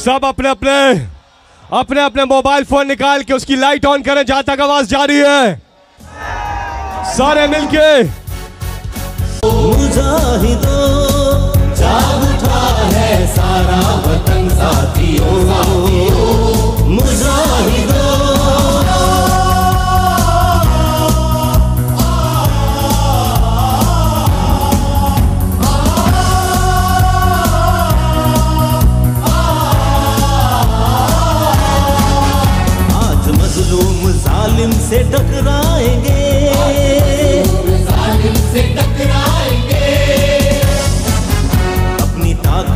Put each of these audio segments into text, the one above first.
सब अपने अपने मोबाइल फोन निकाल के उसकी लाइट ऑन करें जहां तक आवाज जा रही है। सारे मिलके मुजाहिदों जाग उठा है सारा वतन साथियों, मुजाहिदों आज मजलूम जालिम से टकराएंगे,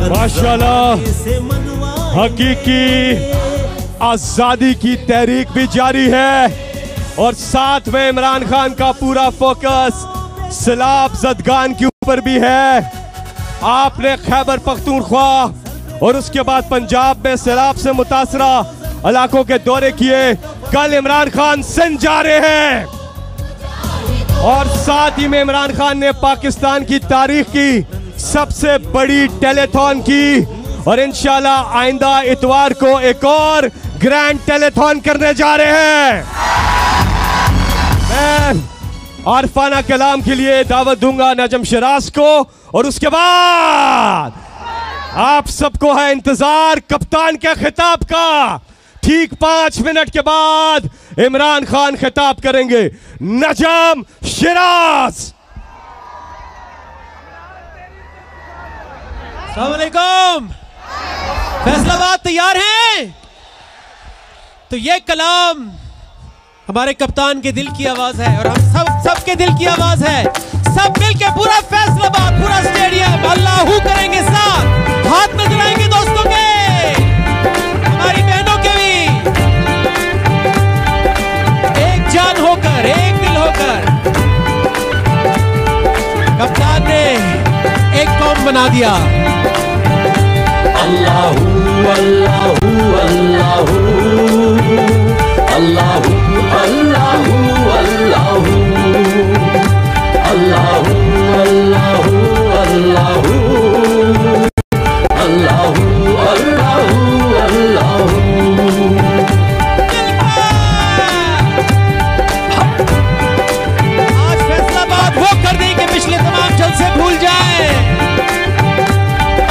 माशाल्लाह हकीकी आजादी की तहरीक भी जारी है और साथ में इमरान खान का पूरा फोकस सैलाब ज़दगान के ऊपर भी है। आपने खैबर पख्तूनख्वा और उसके बाद पंजाब में सैलाब से मुतासरा इलाकों के दौरे किए। कल इमरान खान सिंध जा रहे हैं और साथ ही में इमरान खान ने पाकिस्तान की तारीख की सबसे बड़ी टेलीथॉन की और इंशाल्लाह आइंदा इतवार को एक और ग्रैंड टेलीथॉन करने जा रहे हैं। मैं आरफाना कलाम के लिए दावत दूंगा नजम शराज को और उसके बाद आप सबको है इंतजार कप्तान के खिताब का। ठीक 5 मिनट के बाद इमरान खान खिताब करेंगे। नजम शराज। अस्सलाम वालेकुम। फैसलाबाद तैयार हैं? तो ये कलाम हमारे कप्तान के दिल की आवाज है और हम सबके दिल की आवाज है। सब मिलके पूरा फैसलाबाद, पूरा स्टेडियम अल्लाहू करेंगे, साथ हाथ में दिलाएंगे दोस्तों के, हमारी बहनों के भी, एक जान होकर, एक दिल होकर। कप्तान ने एक कौम बना दिया। अल्लाहू अल्लाहू अल्लाहू अल्लाहू अल्लाहू अल्लाहू अल्लाहू अल्लाहू अल्लाहू अल्लाहू अल्लाहू अल्लाहू। आज फैसलाबाद वो कर देंगे पिछले तमाम जलसे भूल जाए।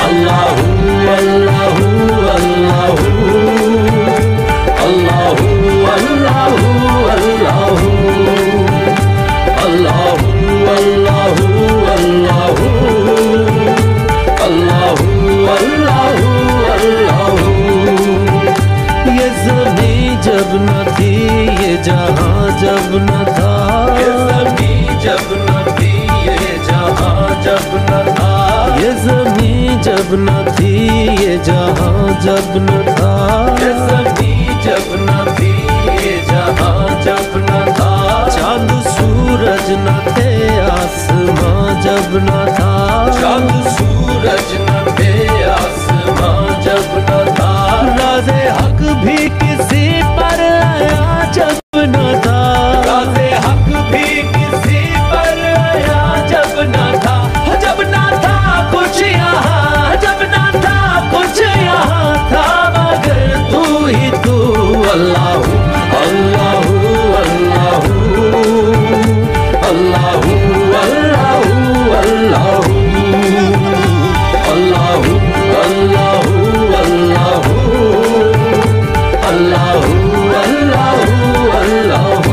अल्लाहू अल्लाहू अल्लाहू अल्लाहू अल्लाहू अल्लाहू अल्लाहू अल्लाहू अल्लाहू अल्लाहू अल्लाहू अल्लाहू। ये ज़मीं जब न थी, ये जहां जब न था, ये ज़मीं जब न थी, ये जहां जब न था, ये ज़मीं जब न थी, ये जहां जब न था, ये ज़मीं जब न थी, ये जहां जब न था। चांद सूरज न थे, आसमां जब न था, चांद सूरज न थे, आसमां जब न था। राज़े हक भी किसी पर आया जब न था, राज़े हक भी किसी पर आया जब न था, जब न था कुछ यहाँ, जब न था कुछ यहाँ था, मगर तू ही तू। अल्लाहू अल्लाहू अल्लाहू अल्लाहू अल्लाहू अल्लाहू अल्लाहू अल्लाहू अल्लाहू अल्लाहू अल्लाहू।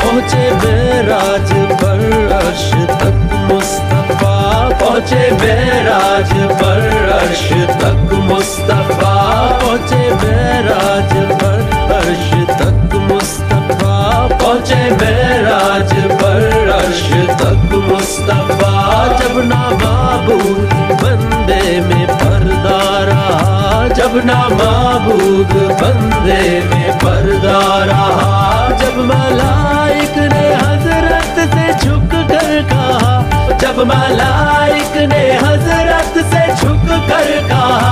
पहुँचे मेराज पर अर्श तक मुस्तफा, पहुँचे मेराज पर अर्श तक मुस्तफा, पहुँचे मेराज पर अर्श तक मुस्तफा, पहुँचे मेराज पर अर्श तक मुस्तफा। जब ना माबूद बंदे में पर्दा रहा, जब ना माबूद बंदे में पर्दा रहा, जब मलाइक ने हजरत से झुक कर कहा, जब मलाइक ने हजरत से झुक कर कहा,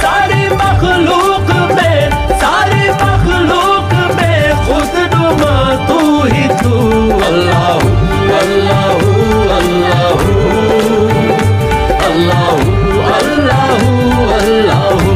सारी मखलूक में, सारी मखलूक में खुद नुमा तू ही तू। अल्लाहू अल्लाहू अल्लाहू अल्लाहू अल्लाहू अल्लाहू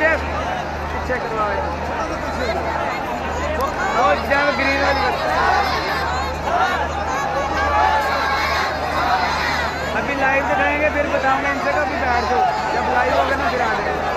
पीछे पीछे करवाओ ग्रीन वाली अभी लाइव दिखाएंगे फिर बताऊंगा इनसे कभी बैठ दो जब लाइव होगा ना फिर आ जाएगा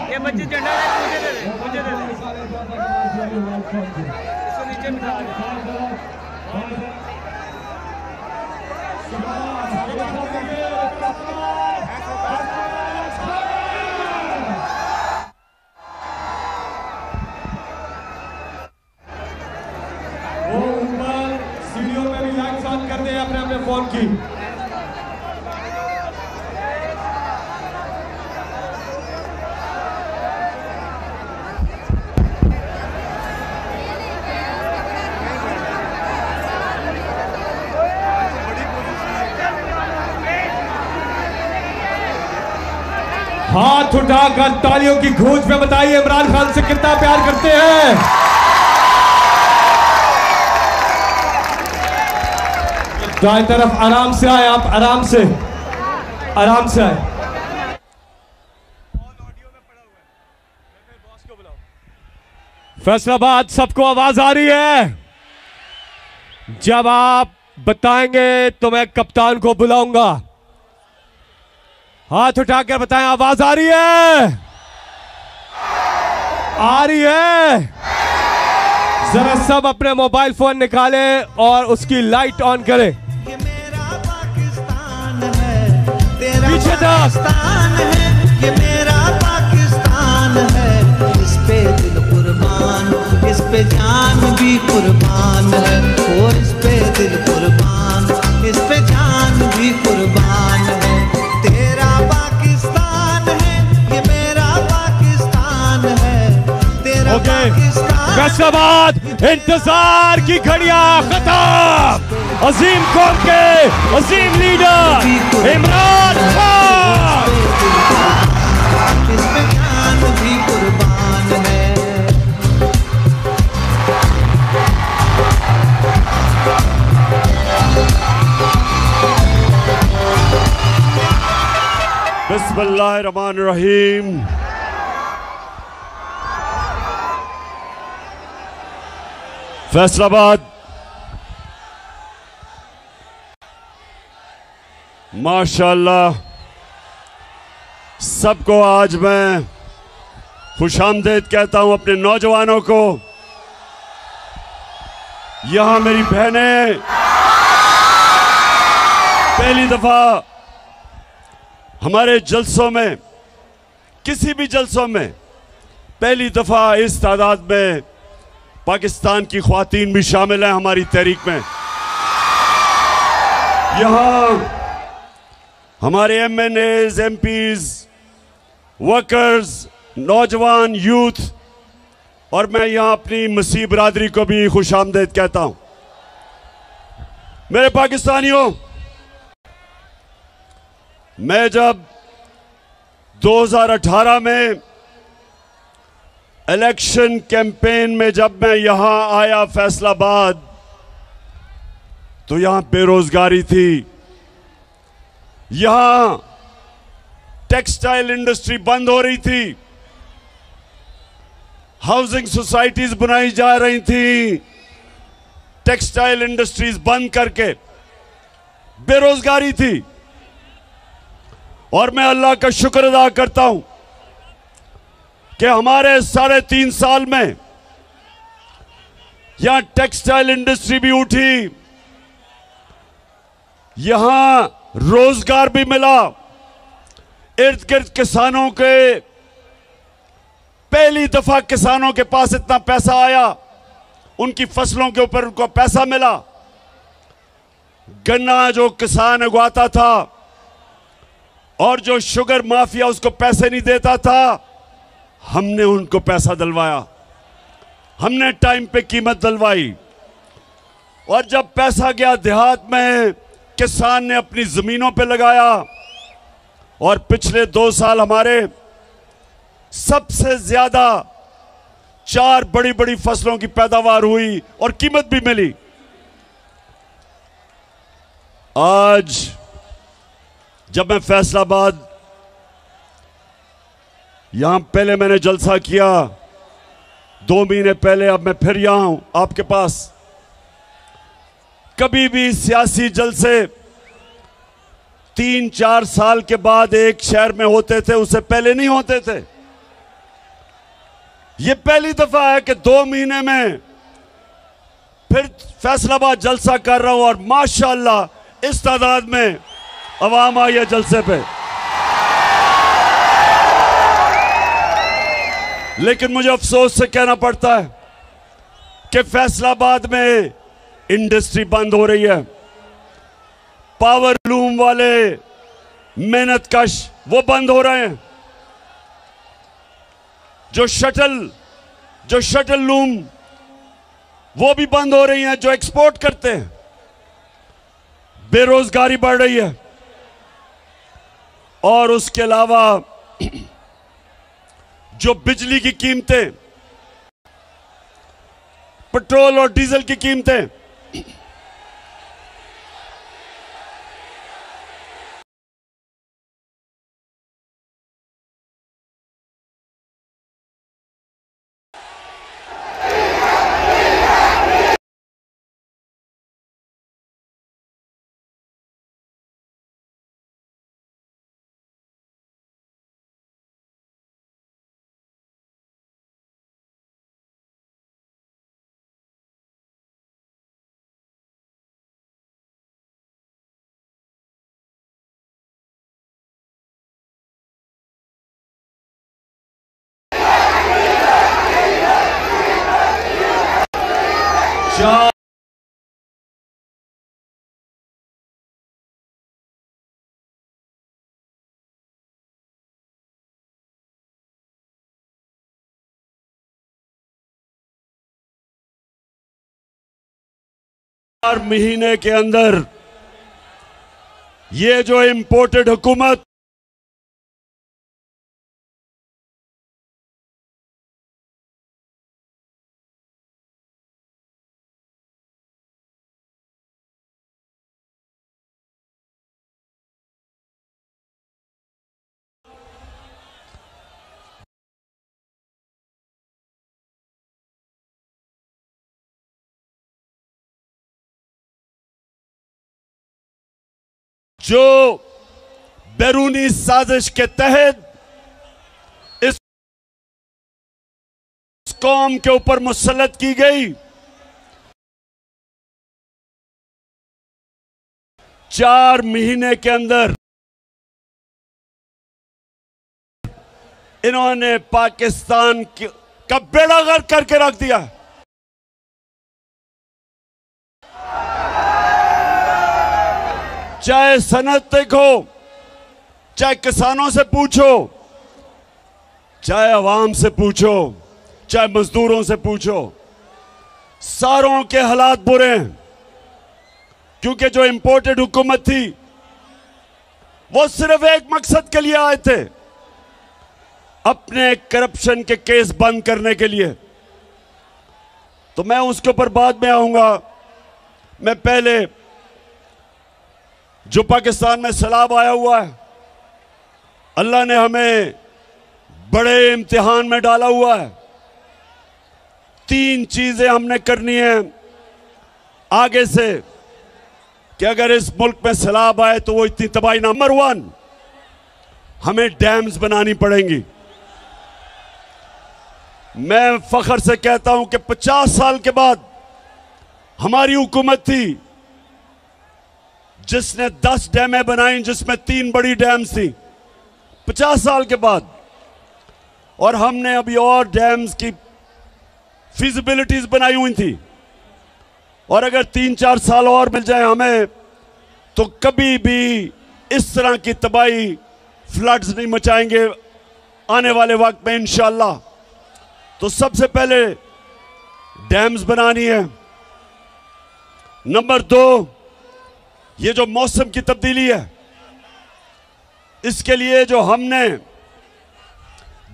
ये बच्चे झंडा मुझे दे दे मुझे दे दे इसको नीचे बिठा दे वो ऊपर सीढ़ियों में भी लाइट्स ऑन कर दे अपने अपने फोन की। हाथ उठाकर तालियों की गूंज में बताइए इमरान खान से कितना प्यार करते हैं। दाएं तरफ आराम से आए, आप आराम से आए। फैसलाबाद सबको आवाज आ रही है? जब आप बताएंगे तो मैं कप्तान को बुलाऊंगा। हाथ उठाकर बताएं, आवाज आ रही है? आ रही है? जरा सब अपने मोबाइल फोन निकालें और उसकी लाइट ऑन करें। ये मेरा पाकिस्तान है, तेरा पीछे पाकिस्तान है, ये मेरा पाकिस्तान है। इस पे दिल कुर्बान, इस पे जान भी कुर्बान है। वो इस पे दिल कुर्बान, इस पे जान भी कुर्बान है। तेरा पाकिस्तान है, ये मेरा पाकिस्तान है। तेरा पाकिस्तान। फैसलाबाद इंतजार की घड़ियां खत्म। अजीम कौम के अजीम लीडर इमरान खान। इस पे जान भी कुर्बान है। बिस्मिल्लाहिर्रहमानिर्रहीम। फैसलाबाद माशाल्लाह, सबको आज मैं खुशामदीद कहता हूं, अपने नौजवानों को। यहां मेरी बहनें पहली दफा हमारे जलसों में, किसी भी जलसों में पहली दफा इस तादाद में पाकिस्तान की ख्वातीन भी शामिल हैं हमारी तहरीक में। यहां हमारे MNAs, MPs, वर्कर्स, नौजवान, यूथ, और मैं यहां अपनी मसीह बरादरी को भी खुशामदीद कहता हूं। मेरे पाकिस्तानियों, मैं जब 2018 में इलेक्शन कैंपेन में जब मैं यहां आया फैसलाबाद, तो यहां बेरोजगारी थी, यहां टेक्सटाइल इंडस्ट्री बंद हो रही थी, हाउसिंग सोसाइटीज बनाई जा रही थी, टेक्सटाइल इंडस्ट्रीज बंद करके बेरोजगारी थी। और मैं अल्लाह का शुक्र अदा करता हूं कि हमारे 3.5 साल में यहां टेक्सटाइल इंडस्ट्री भी उठी, यहां रोजगार भी मिला, इर्द गिर्द किसानों के, पहली दफा किसानों के पास इतना पैसा आया, उनकी फसलों के ऊपर उनको पैसा मिला। गन्ना जो किसान उगाता था और जो शुगर माफिया उसको पैसे नहीं देता था, हमने उनको पैसा दिलवाया, हमने टाइम पे कीमत दिलवाई। और जब पैसा गया देहात में, किसान ने अपनी जमीनों पे लगाया, और पिछले 2 साल हमारे सबसे ज्यादा 4 बड़ी बड़ी फसलों की पैदावार हुई और कीमत भी मिली। आज जब मैं फैसलाबाद, यहां पहले मैंने जलसा किया 2 महीने पहले, अब मैं फिर यहां हूं आपके पास। कभी भी सियासी जलसे 3-4 साल के बाद एक शहर में होते थे, उससे पहले नहीं होते थे। यह पहली दफा है कि 2 महीने में फिर फैसलाबाद जलसा कर रहा हूं, और माशाअल्लाह इस तादाद में अवाम आई है जलसे पे। लेकिन मुझे अफसोस से कहना पड़ता है कि फैसलाबाद में इंडस्ट्री बंद हो रही है, पावर लूम वाले मेहनत कश वो बंद हो रहे हैं, जो शटल लूम वो भी बंद हो रही हैं, जो एक्सपोर्ट करते हैं। बेरोजगारी बढ़ रही है, और उसके अलावा जो बिजली की कीमतें, पेट्रोल और डीजल की कीमतें, चार महीने के अंदर ये जो इंपोर्टेड हुकूमत जो बैरूनी साजिश के तहत इस कौम के ऊपर मुसल्लत की गई। 4 महीने के अंदर इन्होंने पाकिस्तान का बेड़ा गर्क करके रख दिया। चाहे सनत देखो, चाहे किसानों से पूछो, चाहे अवाम से पूछो, चाहे मजदूरों से पूछो, सारों के हालात बुरे हैं। क्योंकि जो इंपोर्टेड हुकूमत थी वो सिर्फ एक मकसद के लिए आए थे, अपने करप्शन के केस बंद करने के लिए। तो मैं उसके ऊपर बाद में आऊंगा। मैं पहले जो पाकिस्तान में सैलाब आया हुआ है, अल्लाह ने हमें बड़े इम्तिहान में डाला हुआ है। 3 चीजें हमने करनी है आगे से कि अगर इस मुल्क में सैलाब आए तो वो इतनी तबाही। नंबर 1, हमें डैम्स बनानी पड़ेंगी। मैं फख्र से कहता हूं कि 50 साल के बाद हमारी हुकूमत थी जिसने 10 डैमें बनाई, जिसमें 3 बड़ी डैम्स थी 50 साल के बाद। और हमने अभी और डैम्स की फिजिबिलिटीज बनाई हुई थी। और अगर 3-4 साल और मिल जाए हमें तो कभी भी इस तरह की तबाही, फ्लड्स नहीं मचाएंगे आने वाले वक्त में इंशाअल्लाह। तो सबसे पहले डैम्स बनानी है। नंबर 2, ये जो मौसम की तब्दीली है, इसके लिए जो हमने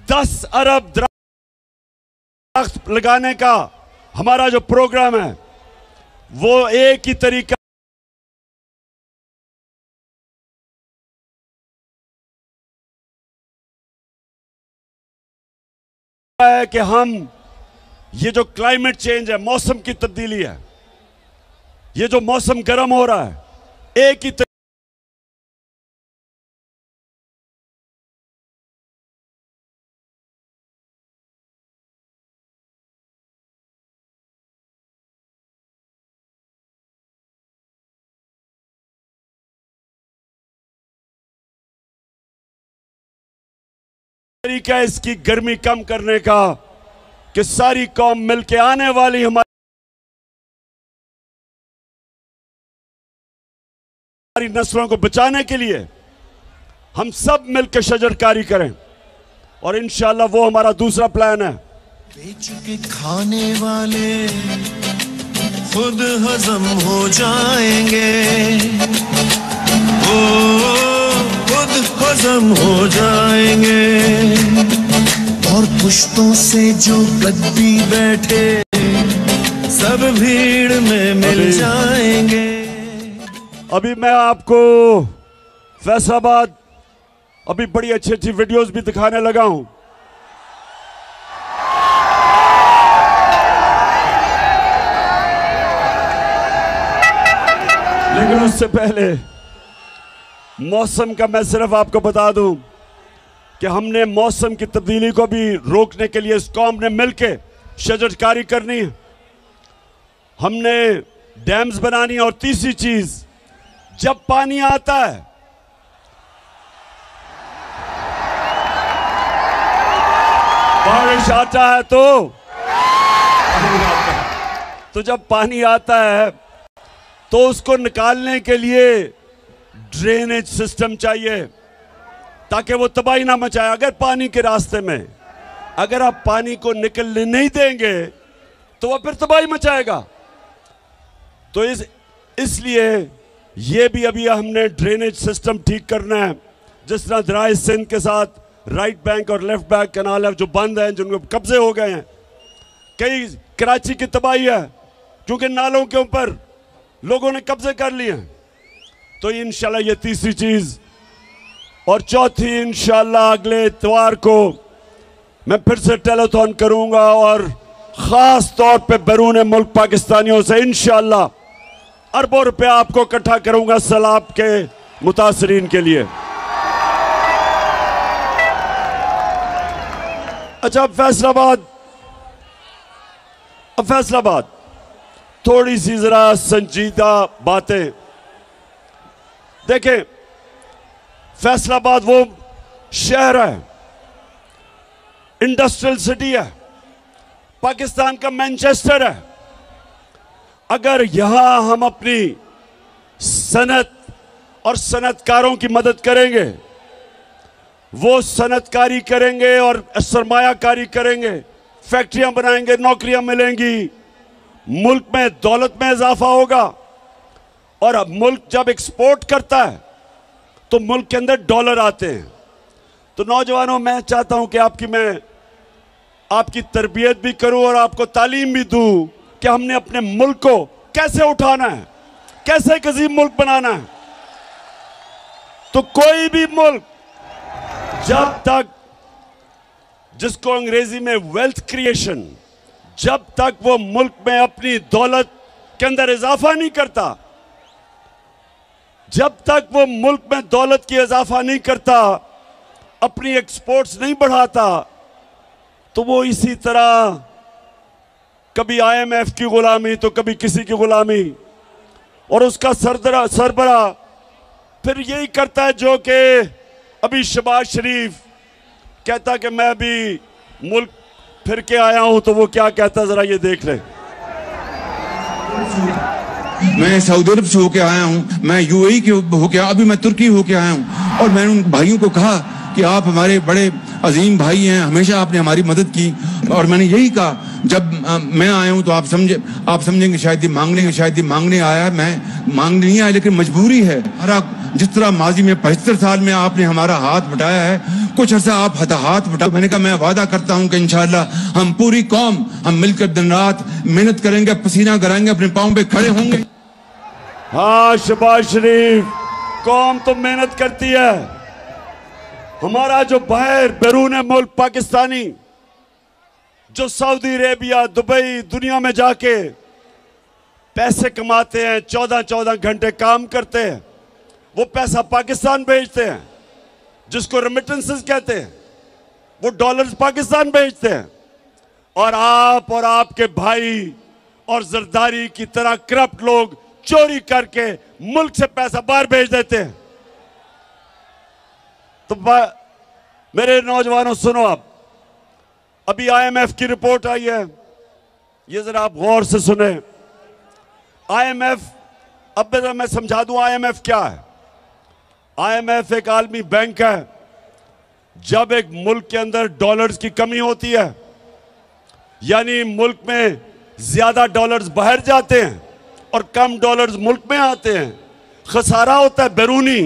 10 अरब दरख्त लगाने का हमारा जो प्रोग्राम है, वो एक ही तरीका है कि हम ये जो क्लाइमेट चेंज है, मौसम की तब्दीली है, ये जो मौसम गर्म हो रहा है, एक ही तरीका है इसकी गर्मी कम करने का कि सारी कौम मिलकर आने वाली हमारी नस्लों को बचाने के लिए हम सब मिलकर शजरकारी करें। और इंशाअल्लाह वो हमारा दूसरा प्लान है। बेच के खाने वाले खुद हजम हो जाएंगे, ओ खुद हजम हो जाएंगे। और पुश्तों से जो गद्दी बैठे सब भीड़ में मिल जाएंगे। अभी मैं आपको फैसलाबाद अभी बड़ी अच्छी अच्छी वीडियोस भी दिखाने लगा हूं। लेकिन उससे पहले मौसम का मैं सिर्फ आपको बता दूं कि हमने मौसम की तब्दीली को भी रोकने के लिए इस कौम ने मिलकर शजरकारी करनी है, हमने डैम्स बनानी है। और तीसरी चीज, जब पानी आता है बारिश आता है तो जब पानी आता है तो उसको निकालने के लिए ड्रेनेज सिस्टम चाहिए ताकि वो तबाही ना मचाए। अगर पानी के रास्ते में अगर आप पानी को निकलने नहीं देंगे तो वह फिर तबाही मचाएगा। तो इसलिए ये भी अभी हमने ड्रेनेज सिस्टम ठीक करना है। जिस तरह दराए सिंध के साथ राइट बैंक और लेफ्ट बैंक कैनाल है जो बंद हैं, जिनको कब्जे हो गए हैं। कई कराची की तबाही है क्योंकि नालों के ऊपर लोगों ने कब्जे कर लिए हैं। तो इंशाल्लाह ये तीसरी चीज। और चौथी, इंशाल्लाह अगले इतवार को मैं फिर से टेलीथॉन करूंगा और खास तौर पे बैरून मुल्क पाकिस्तानियों से इंशाल्लाह अरबों रुपया आपको इकट्ठा करूंगा सैलाब के मुतासरीन के लिए। अच्छा, अब फैसलाबाद थोड़ी सी जरा संजीदा बातें देखें। फैसलाबाद वो शहर है, इंडस्ट्रियल सिटी है, पाकिस्तान का मैनचेस्टर है। अगर यहां हम अपनी सनत और सनतकारों की मदद करेंगे, वो सनतकारी करेंगे और सरमायाकारी करेंगे, फैक्ट्रियां बनाएंगे, नौकरियां मिलेंगी, मुल्क में दौलत में इजाफा होगा। और अब मुल्क जब एक्सपोर्ट करता है तो मुल्क के अंदर डॉलर आते हैं। तो नौजवानों, मैं चाहता हूं कि मैं आपकी तरबियत भी करूं और आपको तालीम भी दूं कि हमने अपने मुल्क को कैसे उठाना है, कैसे एक अजीम मुल्क बनाना है। तो कोई भी मुल्क जब तक, जिसको अंग्रेजी में वेल्थ क्रिएशन, जब तक वो मुल्क में अपनी दौलत के अंदर इजाफा नहीं करता, जब तक वो मुल्क में दौलत की इजाफा नहीं करता, अपनी एक्सपोर्ट्स नहीं बढ़ाता, तो वो इसी तरह कभी IMF की गुलामी तो कभी किसी की गुलामी, और उसका सरबरा फिर यही करता है जो कि अभी शहबाज शरीफ कहता कि मैं भी मुल्क फिर के आया हूं। तो वो क्या कहता, जरा ये देख ले। मैं सऊदी अरब से होके आया हूँ, मैं UAE के होके, अभी मैं तुर्की होके आया हूँ। और मैंने उन भाइयों को कहा कि आप हमारे बड़े अजीम भाई हैं, हमेशा आपने हमारी मदद की। और मैंने यही कहा, जब मैं आया हूँ तो आप समझेंगे शायद ये मांगने आया। मैं मांगने नहीं आया, लेकिन मजबूरी है। जिस तरह माजी में 75 साल में आपने हमारा हाथ बटाया है, कुछ अर्सा आप हाथ बटा। मैंने कहा मैं वादा करता हूँ कि इंशाअल्लाह हम पूरी कौम हम मिलकर दिन रात मेहनत करेंगे, पसीना कराएंगे, अपने पाँव पे खड़े होंगे। हाँ शहबाज शरीफ, कौम तो मेहनत करती है। हमारा जो बाहर बैरून मुल्क पाकिस्तानी जो सऊदी अरेबिया, दुबई, दुनिया में जाके पैसे कमाते हैं, 14-14 घंटे काम करते हैं, वो पैसा पाकिस्तान भेजते हैं, जिसको रेमिटेंसेस कहते हैं, वो डॉलर्स पाकिस्तान भेजते हैं। और आप और आपके भाई और जरदारी की तरह करप्ट लोग चोरी करके मुल्क से पैसा बाहर भेज देते हैं। तो मेरे नौजवानों सुनो, आप अभी IMF की रिपोर्ट आई है, ये जरा आप गौर से सुने। IMF, अब मैं समझा दूं IMF क्या है। IMF एक आलमी बैंक है। जब एक मुल्क के अंदर डॉलर्स की कमी होती है, यानी मुल्क में ज्यादा डॉलर्स बाहर जाते हैं और कम डॉलर्स मुल्क में आते हैं, खसारा होता है बैरूनी,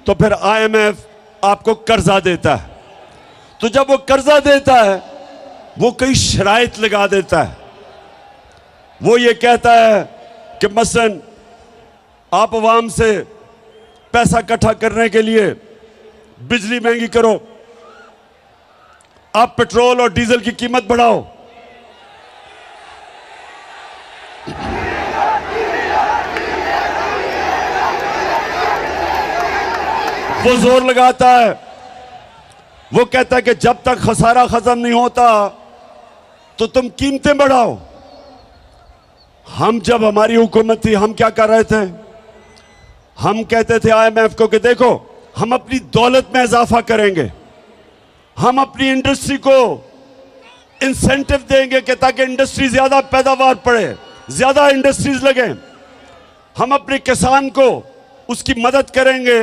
तो फिर IMF आपको कर्जा देता है। तो जब वो कर्जा देता है, वो कई शराइत लगा देता है। वो ये कहता है कि मसलन आप अवाम से पैसा इकट्ठा करने के लिए बिजली महंगी करो, आप पेट्रोल और डीजल की कीमत बढ़ाओ। वो जोर लगाता है, वो कहता है कि जब तक खसारा खत्म नहीं होता तो तुम कीमतें बढ़ाओ। हम जब हमारी हुकूमत थी, हम क्या कर रहे थे? हम कहते थे IMF को कि देखो, हम अपनी दौलत में इजाफा करेंगे, हम अपनी इंडस्ट्री को इंसेंटिव देंगे कि ताकि इंडस्ट्री ज्यादा पैदावार पड़े, ज्यादा इंडस्ट्रीज लगे। हम अपने किसान को उसकी मदद करेंगे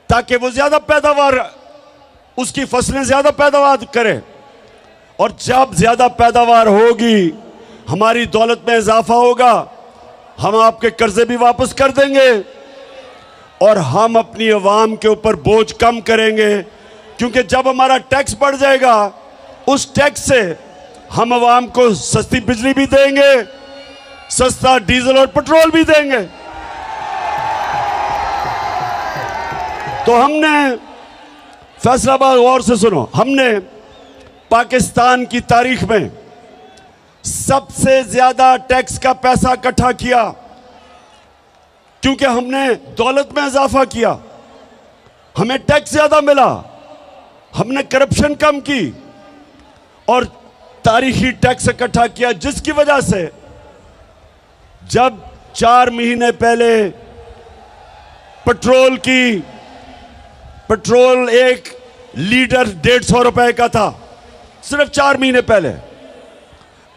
ताकि वो ज्यादा पैदावार, उसकी फसलें ज्यादा पैदावार करे। और जब ज्यादा पैदावार होगी, हमारी दौलत में इजाफा होगा, हम आपके कर्जे भी वापस कर देंगे और हम अपनी आवाम के ऊपर बोझ कम करेंगे। क्योंकि जब हमारा टैक्स बढ़ जाएगा, उस टैक्स से हम आवाम को सस्ती बिजली भी देंगे, सस्ता डीजल और पेट्रोल भी देंगे। तो हमने फैसलाबाद, गौर से सुनो, हमने पाकिस्तान की तारीख में सबसे ज्यादा टैक्स का पैसा इकट्ठा किया, क्योंकि हमने दौलत में इजाफा किया, हमें टैक्स ज्यादा मिला, हमने करप्शन कम की, और तारीखी टैक्स इकट्ठा किया, जिसकी वजह से जब 4 महीने पहले पेट्रोल 1 लीटर 150 रुपए का था, सिर्फ 4 महीने पहले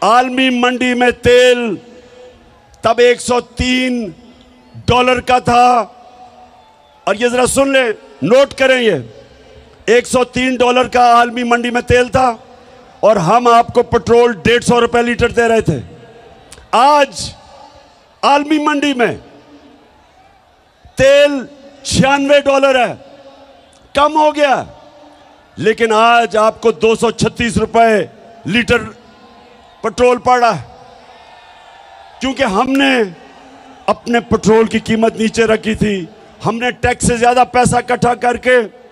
आलमी मंडी में तेल तब $103 का था। और ये जरा सुन ले, नोट करें, ये $103 का आलमी मंडी में तेल था और हम आपको पेट्रोल 150 रुपए लीटर दे रहे थे। आज आलमी मंडी में तेल $96 है, कम हो गया, लेकिन आज आपको 236 रुपए लीटर पेट्रोल पड़ रहा है, क्योंकि हमने अपने पेट्रोल की कीमत नीचे रखी थी। हमने टैक्स से ज्यादा पैसा इकट्ठा करके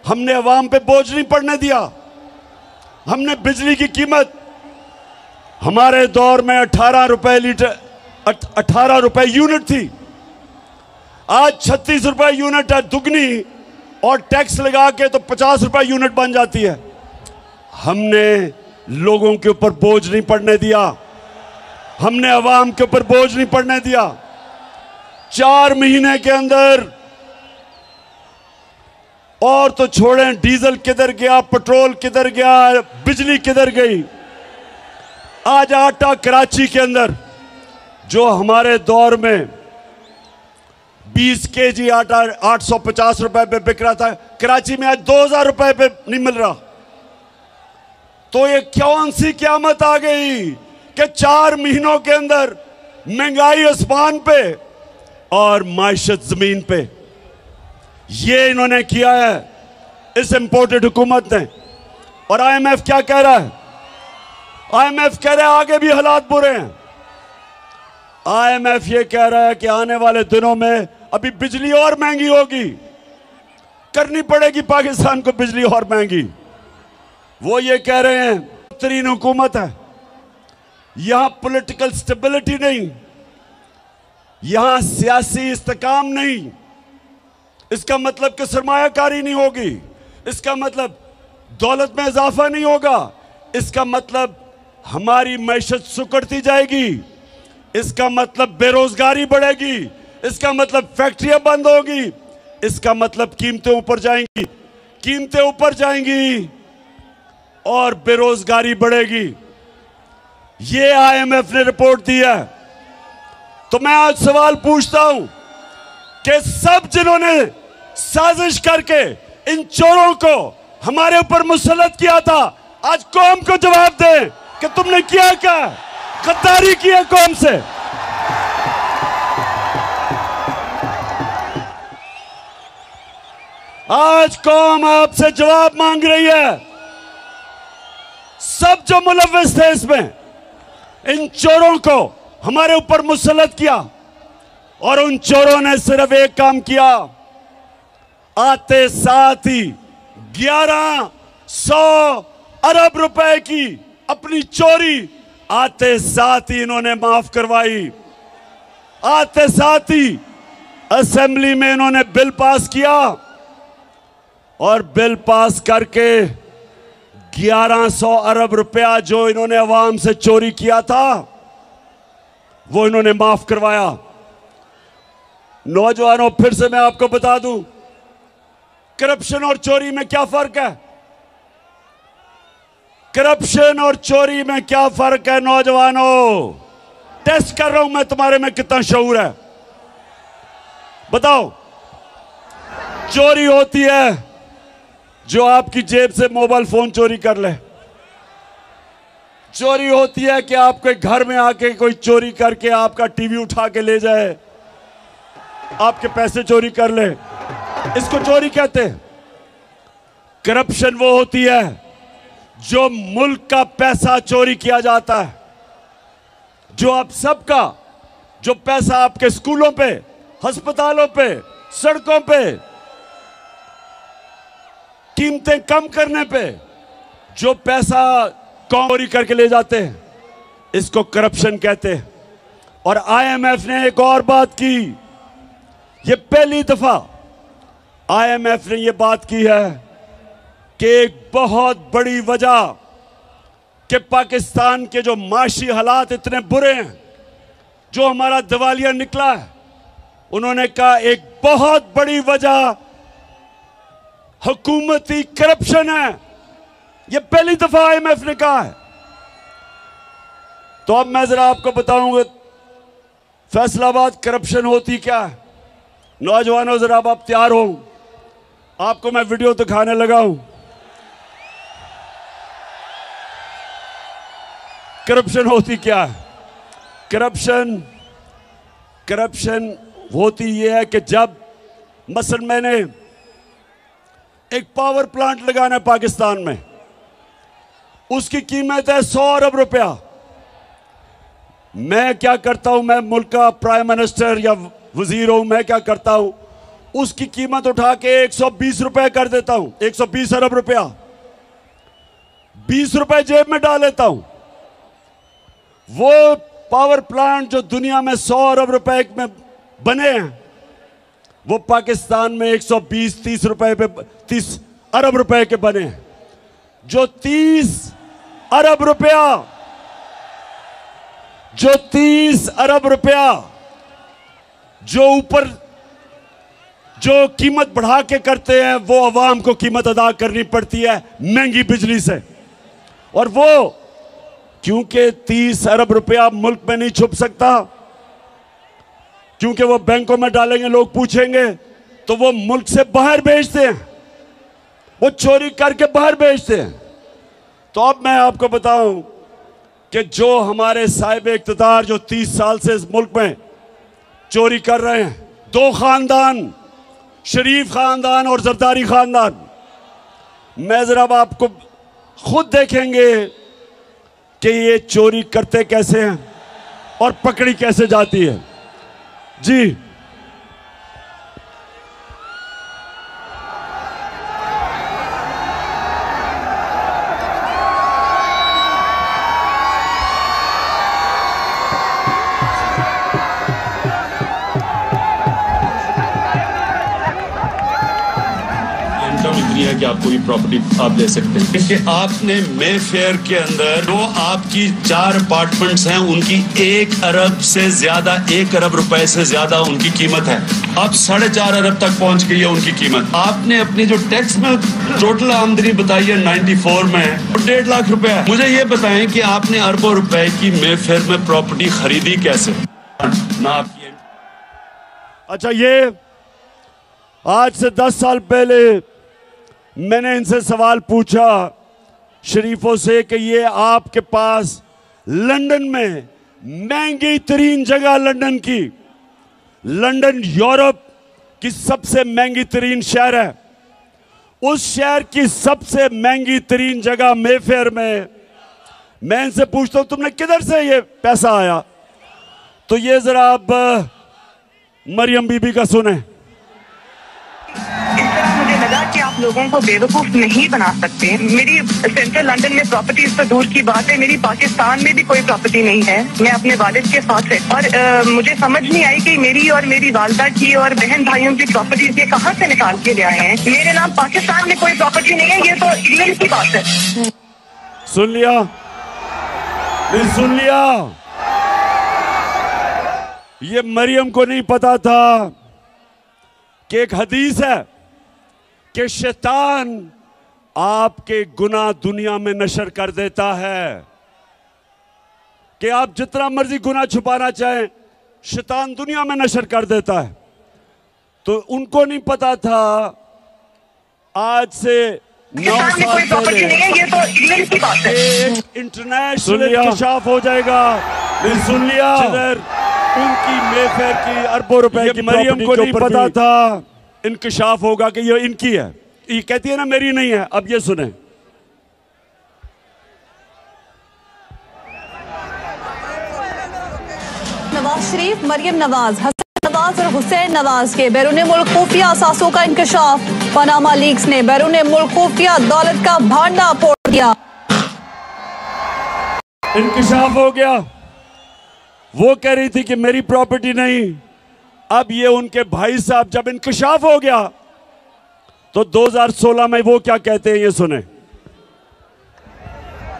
हमने अवाम पे बोझ नहीं पड़ने दिया। हमने बिजली की कीमत हमारे दौर में 18 रुपए लीटर 18 रुपए यूनिट थी, आज 36 रुपए यूनिट है, दुगनी, और टैक्स लगा के तो 50 रुपए यूनिट बन जाती है। हमने लोगों के ऊपर बोझ नहीं पड़ने दिया, हमने अवाम के ऊपर बोझ नहीं पड़ने दिया। 4 महीने के अंदर, और तो छोड़ें, डीजल किधर गया, पेट्रोल किधर गया, बिजली किधर गई। आज आटा कराची के अंदर जो हमारे दौर में 20 केजी आटा 850 रुपए पे बिक रहा था, कराची में आज 2000 रुपए पे नहीं मिल रहा। तो ये कौन सी क़यामत आ गई कि 4 महीनों के अंदर महंगाई आसमान पे और माइशत जमीन पे। ये इन्होंने किया है इस इंपोर्टेड हुकूमत ने। और IMF क्या कह रहा है? IMF कह रहा है आगे भी हालात बुरे हैं। IMF ये कह रहा है कि आने वाले दिनों में अभी बिजली और महंगी होगी, करनी पड़ेगी पाकिस्तान को बिजली और महंगी। वो ये कह रहे हैं बेहतरीन हुकूमत है, यहां पॉलिटिकल स्टेबिलिटी नहीं, यहां सियासी इस्तेकाम नहीं। इसका मतलब कि सरमायाकारी नहीं होगी, इसका मतलब दौलत में इजाफा नहीं होगा, इसका मतलब हमारी मैशत सुकड़ती जाएगी, इसका मतलब बेरोजगारी बढ़ेगी, इसका मतलब फैक्ट्रियां बंद होगी, इसका मतलब कीमतें ऊपर जाएंगी, कीमतें ऊपर जाएंगी और बेरोजगारी बढ़ेगी। ये IMF ने रिपोर्ट दी है। तो मैं आज सवाल पूछता हूं कि सब जिन्होंने साजिश करके इन चोरों को हमारे ऊपर मुसल्लत किया था, आज कौम को जवाब दें कि तुमने किया क्या? गद्दारी की है कौम से। आज कौम आपसे जवाब मांग रही है। सब जो मुलव्विस थे इसमें, इन चोरों को हमारे ऊपर मुसल्लत किया, और उन चोरों ने सिर्फ एक काम किया, आते साथ ही 1100 अरब रुपए की अपनी चोरी आते साथ ही इन्होंने माफ करवाई। आते साथ ही असेंबली में इन्होंने बिल पास किया, और बिल पास करके 1100 अरब रुपया जो इन्होंने अवाम से चोरी किया था वो इन्होंने माफ करवाया। नौजवानों, फिर से मैं आपको बता दूं, करप्शन और चोरी में क्या फर्क है? करप्शन और चोरी में क्या फर्क है नौजवानों? टेस्ट कर रहा हूं मैं तुम्हारे में कितना शऊर है। बताओ, चोरी होती है जो आपकी जेब से मोबाइल फोन चोरी कर ले, चोरी होती है कि आपके घर में आके कोई चोरी करके आपका टीवी उठा के ले जाए, आपके पैसे चोरी कर ले, इसको चोरी कहते हैं। करप्शन वो होती है जो मुल्क का पैसा चोरी किया जाता है, जो आप सबका, जो पैसा आपके स्कूलों पे, अस्पतालों पे, सड़कों पे, कीमतें कम करने पे जो पैसा चोरी करके ले जाते हैं, इसको करप्शन कहते हैं। और IMF ने एक और बात की, ये पहली दफा IMF ने ये बात की है कि एक बहुत बड़ी वजह कि पाकिस्तान के जो माशी हालात इतने बुरे हैं, जो हमारा दिवालिया निकला है, उन्होंने कहा एक बहुत बड़ी वजह हुकूमती करप्शन है। यह पहली दफा IMF ने कहा है। तो अब मैं जरा आपको बताऊंगा फैसलाबाद करप्शन होती क्या है। नौजवानों, जरा अब आप तैयार हो, आपको मैं वीडियो दिखाने लगा हूं। करप्शन होती क्या है? करप्शन होती यह है कि जब मसलन मैंने एक पावर प्लांट लगाना है पाकिस्तान में, उसकी कीमत है 100 अरब रुपया। मैं क्या करता हूं, मैं मुल्क का प्राइम मिनिस्टर या वजीर हूं, मैं क्या करता हूं, उसकी कीमत उठा के 120 रुपए कर देता हूं, 120 अरब रुपया, 20 रुपए जेब में डाल लेता हूं। वो पावर प्लांट जो दुनिया में 100 अरब रुपए में बने हैं, वो पाकिस्तान में 120-30 रुपए पे 30 अरब रुपए के बने हैं। जो 30 अरब रुपया जो ऊपर जो कीमत बढ़ा के करते हैं, वो अवाम को कीमत अदा करनी पड़ती है महंगी बिजली से। और वो क्योंकि 30 अरब रुपया मुल्क में नहीं छुप सकता, क्योंकि वो बैंकों में डालेंगे, लोग पूछेंगे, तो वो मुल्क से बाहर भेजते हैं, वो चोरी करके बाहर भेजते हैं। तो अब मैं आपको बताऊं कि जो हमारे साहिब इख्तियार जो 30 साल से इस मुल्क में चोरी कर रहे हैं, 2 खानदान, शरीफ खानदान और जरदारी खानदान, मैं जरा आपको खुद देखेंगे कि ये चोरी करते कैसे हैं और पकड़ी कैसे जाती है। जी, इतनी है कि आप कोई प्रॉपर्टी आप ले सकते हैं। कि आपने मे फेयर के अंदर जो आपकी 4 अपार्टमेंट्स हैं, उनकी 1 अरब से ज्यादा, 1 अरब रुपए से ज्यादा उनकी कीमत है। अब 4.5 अरब तक पहुंच गई है उनकी कीमत। आपने अपनी जो टैक्स में टोटल आमदनी बताई है 94 में 1.5 लाख रुपए। मुझे ये बताएं कि आपने अरबों रुपए की मे फेयर में प्रॉपर्टी खरीदी कैसे? ना आपकी। अच्छा, ये आज से 10 साल पहले मैंने इनसे सवाल पूछा शरीफों से कि ये आपके पास लंदन में महंगी तरीन जगह, लंदन यूरोप की सबसे महंगी तरीन शहर है, उस शहर की सबसे महंगी तरीन जगह मेफेयर में, मैं इनसे पूछता हूं तुमने किधर से ये पैसा आया? तो ये जरा अब मरियम बीबी का सुने। मुझे लगा कि आप लोगों को बेवकूफ नहीं बना सकते। मेरी सेंट्रल लंदन में प्रॉपर्टीज तो दूर की बात है, मेरी पाकिस्तान में भी कोई प्रॉपर्टी नहीं है। मैं अपने वालिद के साथ है और मुझे समझ नहीं आई कि मेरी और मेरी वालदा की और बहन भाइयों की प्रॉपर्टीज ये कहाँ से निकाल के ले आए हैं। मेरे नाम पाकिस्तान में कोई प्रॉपर्टी नहीं है, ये तो इंग्लैंड की बात है। सुन लिया, सुन लिया। ये मरियम को नहीं पता था कि एक हदीस है कि शैतान आपके गुनाह दुनिया में नशर कर देता है, कि आप जितना मर्जी गुनाह छुपाना चाहें, शैतान दुनिया में नशर कर देता है। तो उनको नहीं पता था आज से 9 साल पहले एक इंटरनेशनल इंकशाफ हो जाएगा। सुन लिया, उनकी मेफेयर की अरबों रुपए की, मरियम को नहीं पता था इंकशाफ होगा कि ये इनकी है। ये कहती है ना मेरी नहीं है। अब ये सुने, नवाज शरीफ, मरियम नवाज, हसन नवाज और हुसैन नवाज के बैरून मुल्क खुफिया असासों का इंकशाफ। पनामा लीक्स ने बैरून मुल्क खुफिया दौलत का भांडा फोड़ दिया। इंकशाफ हो गया। वो कह रही थी कि मेरी प्रॉपर्टी नहीं। अब ये उनके भाई साहब, जब इंकशाफ हो गया तो 2016 में वो क्या कहते हैं, ये सुने।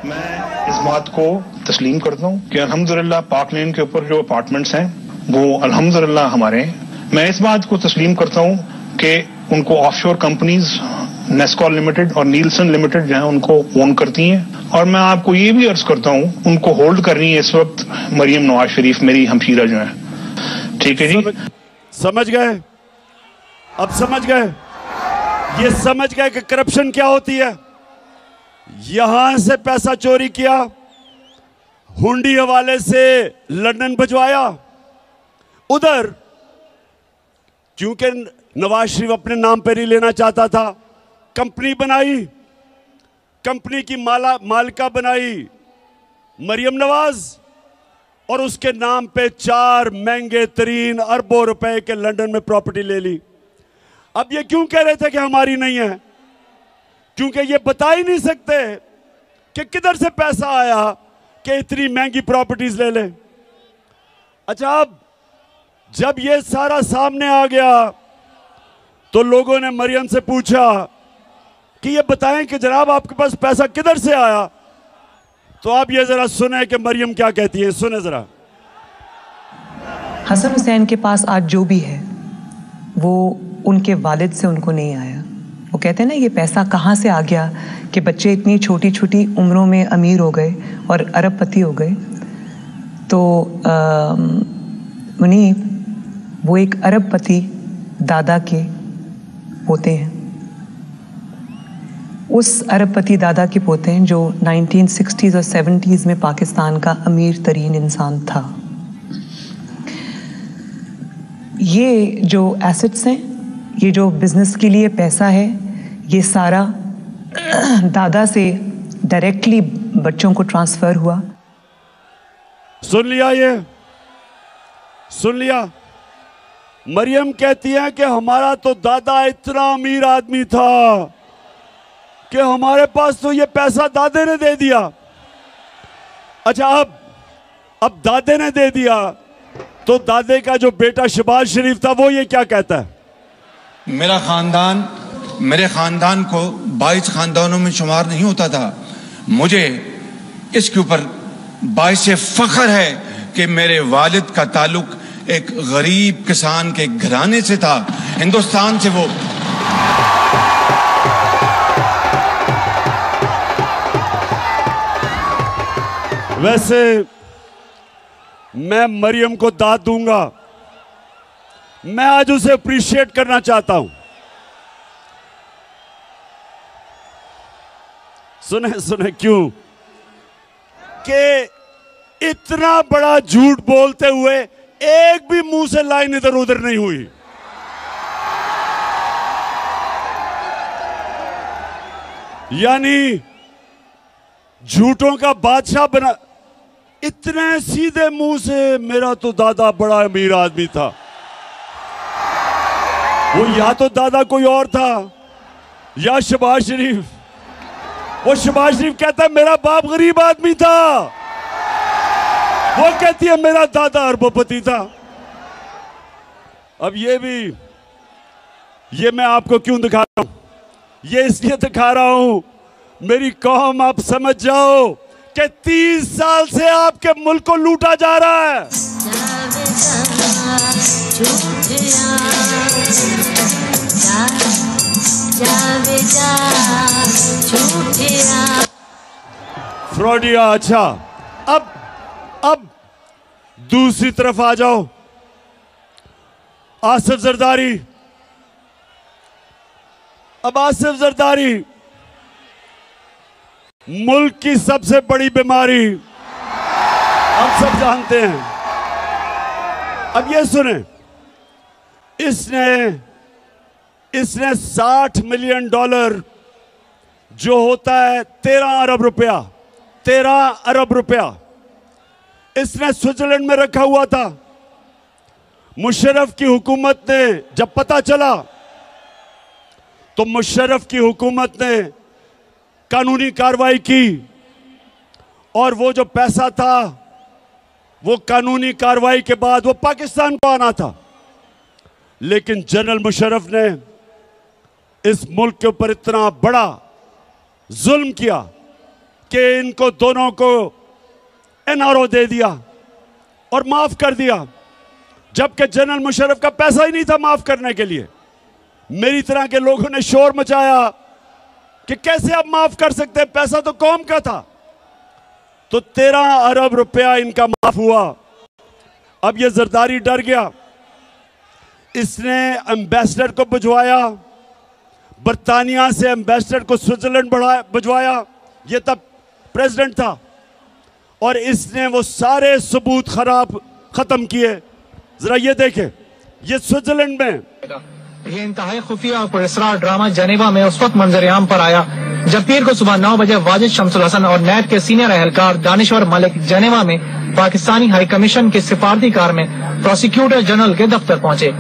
मैं इस बात को तस्लीम करता हूँ कि अल्हम्दुलिल्लाह पाक लेन के ऊपर जो अपार्टमेंट्स हैं वो अल्हम्दुलिल्लाह हमारे हैं। मैं इस बात को तस्लीम करता हूँ कि उनको ऑफशोर कंपनीज नेस्कॉल लिमिटेड और नीलसन लिमिटेड जो है उनको ओन करती हैं, और मैं आपको ये भी अर्ज करता हूँ उनको होल्ड कर रही है इस वक्त मरियम नवाज शरीफ, मेरी हमशीरा जो है। ठीक है जी, समझ गए? अब समझ गए? ये समझ गए कि करप्शन क्या होती है। यहां से पैसा चोरी किया, हुंडी हवाले से लंदन भिजवाया, उधर क्योंकि नवाज शरीफ अपने नाम पर नहीं लेना चाहता था, कंपनी बनाई, कंपनी की मालिका बनाई मरियम नवाज, और उसके नाम पे 4 महंगे तरीन अरबों रुपए के लंदन में प्रॉपर्टी ले ली। अब ये क्यों कह रहे थे कि हमारी नहीं है? क्योंकि ये बता ही नहीं सकते कि किधर से पैसा आया कि इतनी महंगी प्रॉपर्टीज ले ले। अच्छा, अब जब ये सारा सामने आ गया तो लोगों ने मरियम से पूछा कि ये बताएं कि जनाब आपके पास पैसा किधर से आया। तो आप ये जरा सुने कि मरियम क्या कहती है, सुने जरा। हसन हुसैन के पास आज जो भी है वो उनके वालिद से उनको नहीं आया। वो कहते हैं ना, ये पैसा कहाँ से आ गया कि बच्चे इतनी छोटी छोटी उम्रों में अमीर हो गए और अरबपति हो गए। तो मुनीब वो एक अरबपति दादा के पोते हैं, उस अरबपति दादा के पोते हैं जो 1960s और 70s में पाकिस्तान का अमीर तरीन इंसान था। ये जो एसेट्स हैं, ये जो बिजनेस के लिए पैसा है, ये सारा दादा से डायरेक्टली बच्चों को ट्रांसफर हुआ। सुन लिया? ये सुन लिया? मरियम कहती है कि हमारा तो दादा इतना अमीर आदमी था कि हमारे पास तो ये पैसा दादे ने दे दिया। अच्छा, अब दादे ने दे दिया तो दादे का जो बेटा शहबाज शरीफ था वो ये क्या कहता है? मेरे खानदान को 22 खानदानों में शुमार नहीं होता था। मुझे इसके ऊपर बाइस फख्र है कि मेरे वालिद का ताल्लुक एक गरीब किसान के घराने से था, हिंदुस्तान से। वो वैसे मैं मरियम को दाद दूंगा, मैं आज उसे अप्रिशिएट करना चाहता हूं। सुने सुने क्यों? कि इतना बड़ा झूठ बोलते हुए एक भी मुंह से लाइन इधर उधर नहीं हुई। यानी झूठों का बादशाह बना, इतने सीधे मुंह से मेरा तो दादा बड़ा अमीर आदमी था। वो या तो दादा कोई और था या शहबाज शरीफ। वो शहबाज शरीफ कहता है मेरा बाप गरीब आदमी था, वो कहती है मेरा दादा अरबपति था। अब ये मैं आपको क्यों दिखा रहा हूं? ये इसलिए दिखा रहा हूं मेरी कौम आप समझ जाओ कि 30 साल से आपके मुल्क को लूटा जा रहा है। फ्रॉडिया। अच्छा, अब दूसरी तरफ आ जाओ। आसिफ जरदारी। अब आसिफ जरदारी मुल्क की सबसे बड़ी बीमारी, हम सब जानते हैं। अब ये सुने, इसने $60 मिलियन जो होता है 13 अरब रुपया, 13 अरब रुपया इसने स्विट्जरलैंड में रखा हुआ था। मुशर्रफ की हुकूमत ने जब पता चला तो मुशर्रफ की हुकूमत ने कानूनी कार्रवाई की और वो जो पैसा था वो कानूनी कार्रवाई के बाद वो पाकिस्तान को आना था। लेकिन जनरल मुशर्रफ ने इस मुल्क के ऊपर इतना बड़ा जुल्म किया, कि इनको दोनों को एनआरओ दे दिया और माफ कर दिया, जबकि जनरल मुशर्रफ का पैसा ही नहीं था माफ करने के लिए। मेरी तरह के लोगों ने शोर मचाया कि कैसे आप माफ कर सकते हैं, पैसा तो कौम का था। तो 13 अरब रुपया इनका माफ हुआ। अब ये जरदारी डर गया, इसने एम्बेसडर को भिजवाया, बर्तानिया से एम्बेसडर को स्विट्जरलैंड भिजवाया, ये तब प्रेसिडेंट था, और इसने वो सारे सबूत खत्म किए। जरा ये देखें, ये स्विट्जरलैंड में ये इंतहाई खुफिया और पुरस्कार ड्रामा जनेवा में उस वक्त मंजर-ए-आम पर आया जब पीर को सुबह 9 बजे वाजिद शमसुल हसन और नैब के सीनियर एहलकार दानिश्वर मलिक जनेवा में पाकिस्तानी हाई कमीशन की सिफारती कार में प्रोसिक्यूटर जनरल के दफ्तर पहुंचे।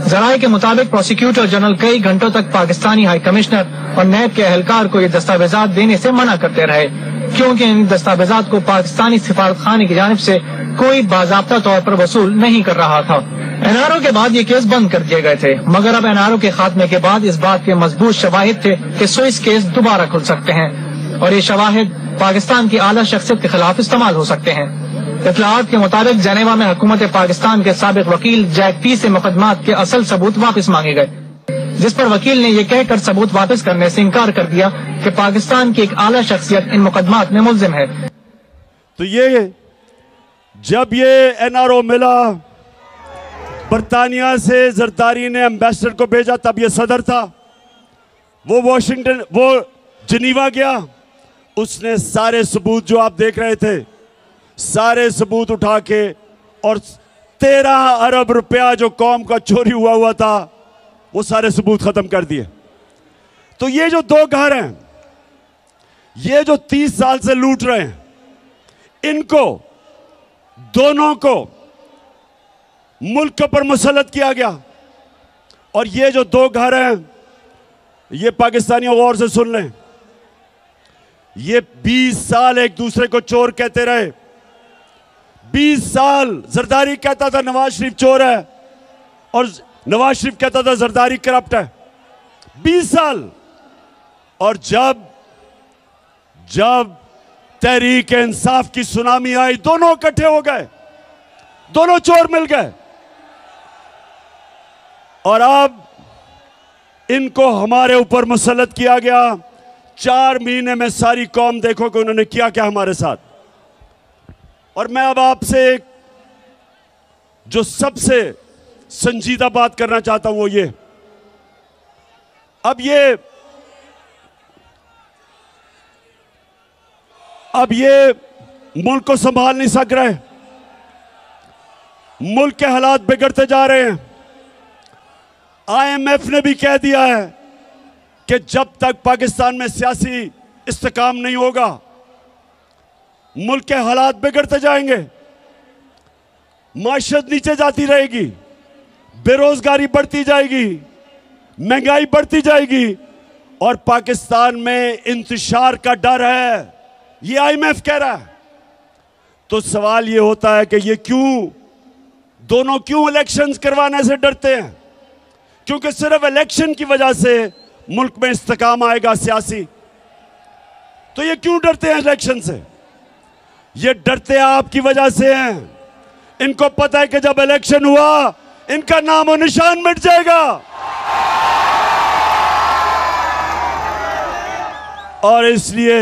जराये के मुताबिक प्रोसिक्यूटर जनरल कई घंटों तक पाकिस्तानी हाई कमिश्नर और नैब के एहलकार को ये दस्तावेजात देने से मना करते रहे, क्योंकि इन दस्तावेजात को पाकिस्तानी सिफारत खाने की जानिब से कोई बाज़ाब्ता तौर पर वसूल नहीं कर रहा था। एनआरओ के बाद ये केस बंद कर दिए गए थे, मगर अब एनआरओ के खात्मे के बाद इस बात के मजबूत शवाहिद थे कि स्विस केस दोबारा खुल सकते हैं और ये शवाहिद पाकिस्तान की आला शख्सियत के खिलाफ इस्तेमाल हो सकते हैं। इत्तलाआत के मुताबिक जनेवा में हुकूमत पाकिस्तान के साबिक वकील जैक पी से मुकदमात के असल सबूत वापस मांगे गए, जिस पर वकील ने यह कहकर सबूत वापस करने से इनकार कर दिया कि पाकिस्तान की एक आला शख्सियत इन मुकदमात में मुल्जिम है। तो ये जब ये एनआरओ मिला, बर्तानिया से जरदारी ने एम्बेसडर को भेजा, तब ये सदर था, वो जिनीवा गया, उसने सारे सबूत जो आप देख रहे थे, सारे सबूत उठा के और 13 अरब रुपया जो कौम का चोरी हुआ था वो सारे सबूत खत्म कर दिए। तो ये जो 2 घर हैं, ये जो 30 साल से लूट रहे हैं, इनको दोनों को मुल्क पर मुसल्लत किया गया। और ये जो 2 घर हैं, ये पाकिस्तानियों गौर से सुन लें, ये 20 साल एक दूसरे को चोर कहते रहे। 20 साल जरदारी कहता था नवाज शरीफ चोर है और नवाज शरीफ कहता था जरदारी करप्ट है। 20 साल। और जब तहरीक इंसाफ की सुनामी आई, दोनों इकट्ठे हो गए, दोनों चोर मिल गए, और अब इनको हमारे ऊपर मुसल्लत किया गया। 4 महीने में सारी कौम देखो कि उन्होंने किया क्या हमारे साथ। और मैं अब आपसे जो सबसे संजीदा बात करना चाहता हूं वो ये, अब ये मुल्क को संभाल नहीं सक रहे, मुल्क के हालात बिगड़ते जा रहे हैं। IMF ने भी कह दिया है कि जब तक पाकिस्तान में सियासी इस्तेकाम नहीं होगा, मुल्क के हालात बिगड़ते जाएंगे, माशरत नीचे जाती रहेगी, बेरोजगारी बढ़ती जाएगी, महंगाई बढ़ती जाएगी, और पाकिस्तान में इंतशार का डर है, ये IMF कह रहा है। तो सवाल ये होता है कि ये दोनों क्यों इलेक्शंस करवाने से डरते हैं? क्योंकि सिर्फ इलेक्शन की वजह से मुल्क में इस्तेकाम आएगा सियासी। तो ये क्यों डरते हैं इलेक्शन से? ये डरते आपकी वजह से हैं। इनको पता है कि जब इलेक्शन हुआ इनका नाम और निशान मिट जाएगा। और इसलिए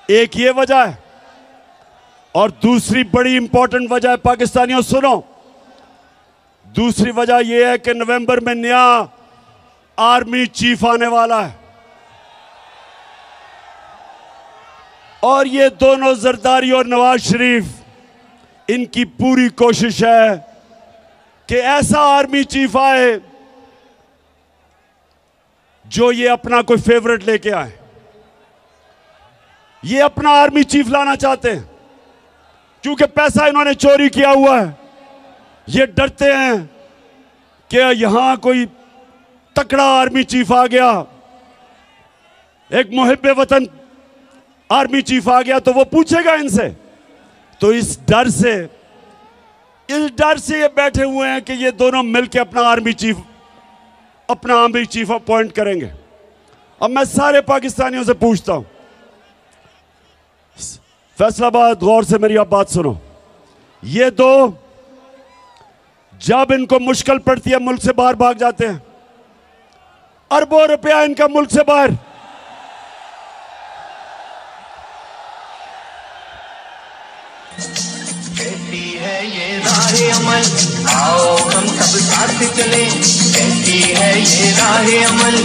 एक ये वजह है, और दूसरी बड़ी इंपॉर्टेंट वजह है, पाकिस्तानियों सुनो, दूसरी वजह यह है कि नवंबर में नया आर्मी चीफ आने वाला है, और ये दोनों जरदारी और नवाज शरीफ, इनकी पूरी कोशिश है कि ऐसा आर्मी चीफ आए जो ये अपना कोई फेवरेट लेके आए। ये अपना आर्मी चीफ लाना चाहते हैं क्योंकि पैसा इन्होंने चोरी किया हुआ है। ये डरते हैं कि यहां कोई तकड़ा आर्मी चीफ आ गया, एक मुहिब्बे वतन आर्मी चीफ आ गया तो वो पूछेगा इनसे। तो इस डर से ये बैठे हुए हैं कि ये दोनों मिलकर अपना आर्मी चीफ अपॉइंट करेंगे। अब मैं सारे पाकिस्तानियों से पूछता हूं, फैसलाबाद, गौर से मेरी आप बात सुनो। ये दो जब इनको मुश्किल पड़ती है मुल्क से बाहर भाग जाते हैं। अरबों रुपया इनका मुल्क से बाहर। कैसी है ये राहे अमल, आओ हम सब साथ चले। कैसी है ये राहे अमल,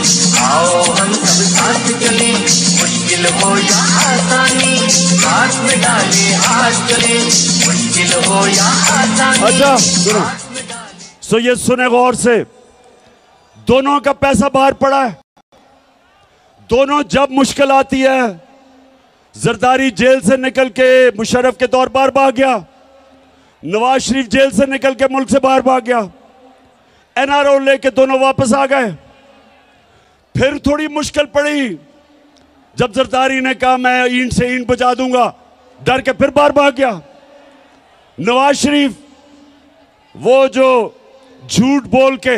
आओ हम सब साथ चले। मुश्किल हो या आसानी, हाथ में डाले हाथ चले। मुश्किल हो या आसानी। अच्छा सुनो, सो ये सुने गौर से, दोनों का पैसा बाहर पड़ा है। दोनों जब मुश्किल आती है, जरदारी जेल से निकल के मुशर्रफ के दौर बाहर भाग गया, नवाज शरीफ जेल से निकल के मुल्क से बाहर भाग गया, एनआरओ लेके दोनों वापस आ गए। फिर थोड़ी मुश्किल पड़ी, जब जरदारी ने कहा मैं ईंट से ईंट बचा दूंगा, डर के फिर बाहर भाग गया। नवाज शरीफ वो जो झूठ बोल के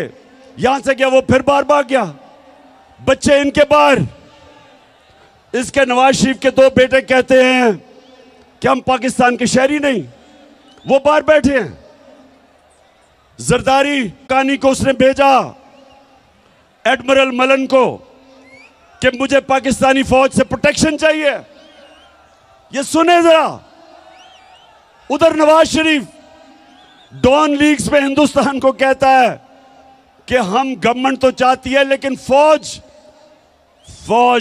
यहां से गया, वो फिर बाहर भाग गया। बच्चे इनके बाहर। इसके नवाज शरीफ के दो बेटे कहते हैं कि हम पाकिस्तान के शहरी नहीं, वो बाहर बैठे हैं। जरदारी कानी को उसने भेजा एडमिरल मलन को कि मुझे पाकिस्तानी फौज से प्रोटेक्शन चाहिए। ये सुने जरा, उधर नवाज शरीफ डॉन लीग्स में हिंदुस्तान को कहता है कि हम गवर्नमेंट तो चाहती है लेकिन फौज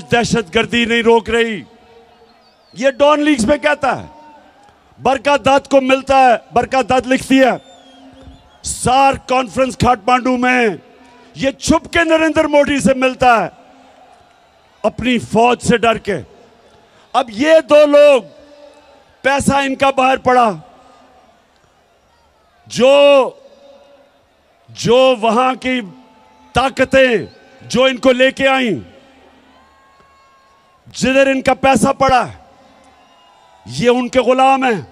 दहशतगर्दी नहीं रोक रही। ये डॉन लीग्स में कहता है। बरका दत्त को मिलता है, बरका दत्त लिखती है सार्क कॉन्फ्रेंस काठमांडू में, ये छुप के नरेंद्र मोदी से मिलता है अपनी फौज से डर के। अब ये दो लोग, पैसा इनका बाहर पड़ा, जो वहां की ताकतें जो इनको लेके आई, जिधर इनका पैसा पड़ा, ये उनके गुलाम हैं।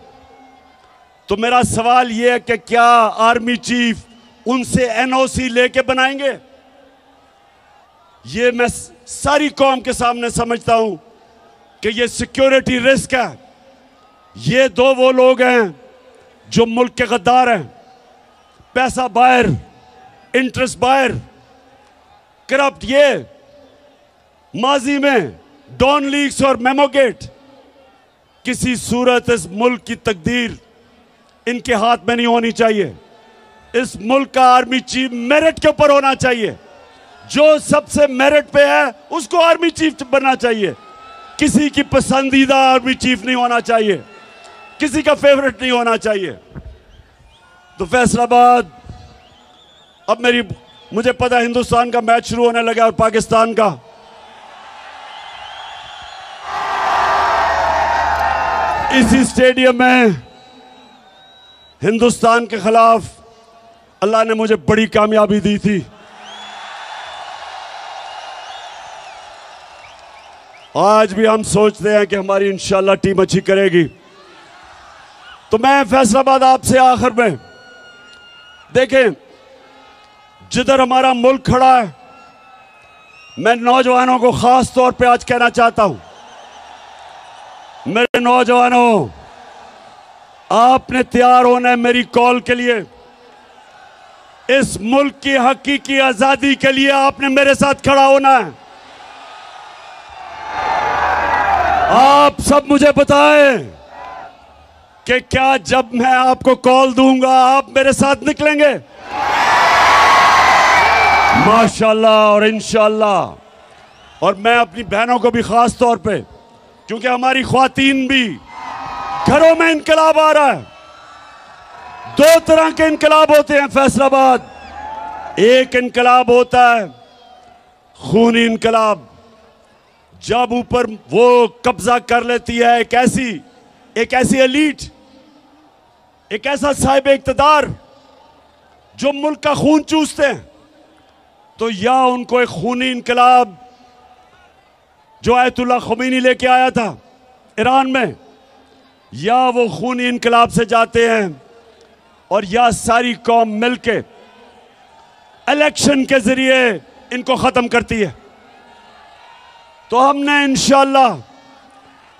तो मेरा सवाल ये है कि क्या आर्मी चीफ उनसे एनओसी लेके बनाएंगे? ये मैं सारी कौम के सामने समझता हूं कि ये सिक्योरिटी रिस्क है। ये दो वो लोग हैं जो मुल्क के गद्दार हैं। पैसा बाहर, इंटरेस्ट बाहर, करप्ट। ये माजी में डॉन लीग्स और मेमोगेट, किसी सूरत इस मुल्क की तकदीर इनके हाथ में नहीं होनी चाहिए। इस मुल्क का आर्मी चीफ मेरिट के ऊपर होना चाहिए। जो सबसे मेरिट पे है उसको आर्मी चीफ बनना चाहिए। किसी की पसंदीदा आर्मी चीफ नहीं होना चाहिए, किसी का फेवरेट नहीं होना चाहिए। तो फैसलाबाद, अब मुझे पता है हिंदुस्तान का मैच शुरू होने लगा और पाकिस्तान का। इसी स्टेडियम में हिंदुस्तान के खिलाफ अल्लाह ने मुझे बड़ी कामयाबी दी थी। आज भी हम सोचते हैं कि हमारी इंशाल्लाह टीम अच्छी करेगी। तो मैं फैसलाबाद आपसे आखिर में, देखें जिधर हमारा मुल्क खड़ा है, मैं नौजवानों को खास तौर पे आज कहना चाहता हूं, मेरे नौजवानों, आपने तैयार होना है मेरी कॉल के लिए। इस मुल्क की हकीकी आजादी के लिए आपने मेरे साथ खड़ा होना है। आप सब मुझे बताएं कि क्या जब मैं आपको कॉल दूंगा आप मेरे साथ निकलेंगे? माशाल्लाह और इंशाल्लाह। और मैं अपनी बहनों को भी खास तौर पे, क्योंकि हमारी ख्वातीन भी घरों में इनकलाब आ रहा है। दो तरह के इनकलाब होते हैं फैसलाबाद। एक इनकलाब होता है खूनी इनकलाब, जब ऊपर वो कब्जा कर लेती है एक ऐसी एलीट, एक ऐसा साहिब इक्तदार जो मुल्क का खून चूसते हैं। तो या उनको एक खूनी इनकलाब जो आयतुल्लाह ख़ुमैनी लेके आया था ईरान में, या वो खूनी इनकलाब से जाते हैं और या सारी कौम मिलके इलेक्शन के जरिए इनको खत्म करती है। तो हमने इंशाल्लाह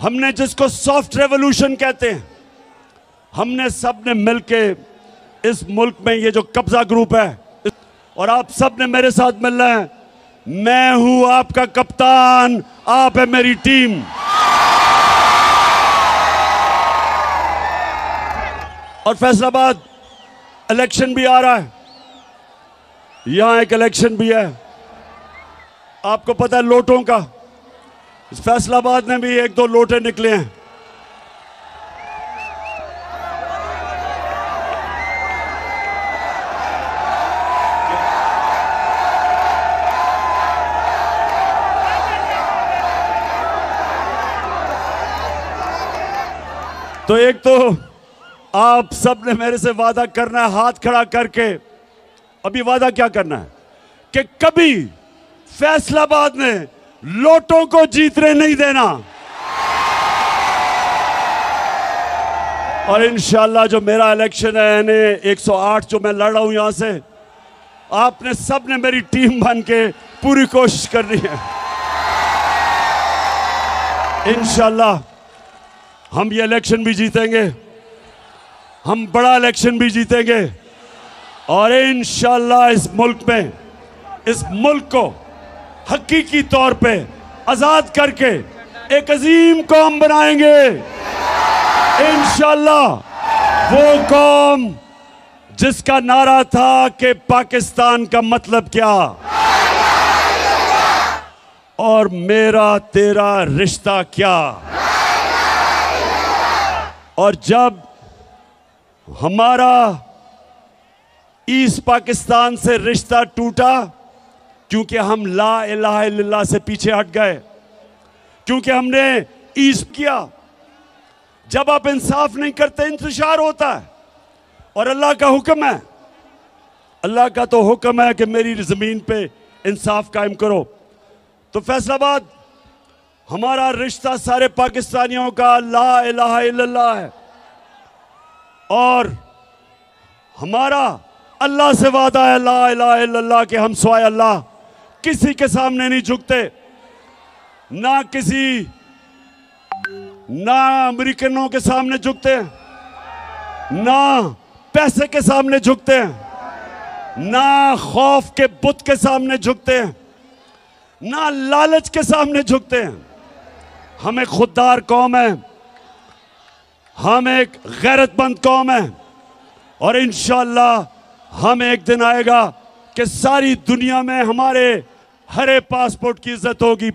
हमने जिसको सॉफ्ट रेवोल्यूशन कहते हैं, हमने सब ने मिलके इस मुल्क में ये जो कब्जा ग्रुप है, और आप सब ने मेरे साथ मिलना है। मैं हूं आपका कप्तान, आप है मेरी टीम। और फैसलाबाद इलेक्शन भी आ रहा है, यहां एक इलेक्शन भी है, आपको पता है लोटों का। इस फैसलाबाद में भी 1-2 लोटे निकले हैं। तो एक तो आप सब ने मेरे से वादा करना है, हाथ खड़ा करके। अभी वादा क्या करना है कि कभी फैसलाबाद में लोटों को जीतने नहीं देना। और इंशाल्लाह जो मेरा इलेक्शन है, यानी 108 जो मैं लड़ रहा हूं यहां से, आपने सब ने मेरी टीम बन के पूरी कोशिश करनी है। इंशाल्लाह हम ये इलेक्शन भी जीतेंगे, हम बड़ा इलेक्शन भी जीतेंगे, और इंशाल्लाह इस मुल्क में, इस मुल्क को हकीकी तौर पे आजाद करके एक अजीम कौम बनाएंगे। इंशाल्लाह वो कौम जिसका नारा था कि पाकिस्तान का मतलब क्या, और मेरा तेरा रिश्ता क्या। और जब हमारा ईस्ट पाकिस्तान से रिश्ता टूटा, क्योंकि हम ला इलाहा इल्लल्लाह से पीछे हट गए, क्योंकि हमने ईस्ट किया। जब आप इंसाफ नहीं करते, इंतशार होता है, और अल्लाह का हुक्म है, अल्लाह का तो हुक्म है कि मेरी जमीन पे इंसाफ कायम करो। तो फैसलाबाद हमारा रिश्ता सारे पाकिस्तानियों का ला इलाहा इल्लल्लाह है, और हमारा अल्लाह से वादा है ला इलाहा इल्लल्लाह के हम सिवाय अल्लाह किसी के सामने नहीं झुकते, ना अमेरिकनों के सामने झुकते हैं, ना पैसे के सामने झुकते हैं, ना खौफ के बुत के सामने झुकते हैं, ना लालच के सामने झुकते हैं। हम एक खुददार कौम है, हम एक गैरतमंद कौम है, और इंशाअल्लाह हम एक दिन आएगा कि सारी दुनिया में हमारे हरे पासपोर्ट की इज्जत होगी।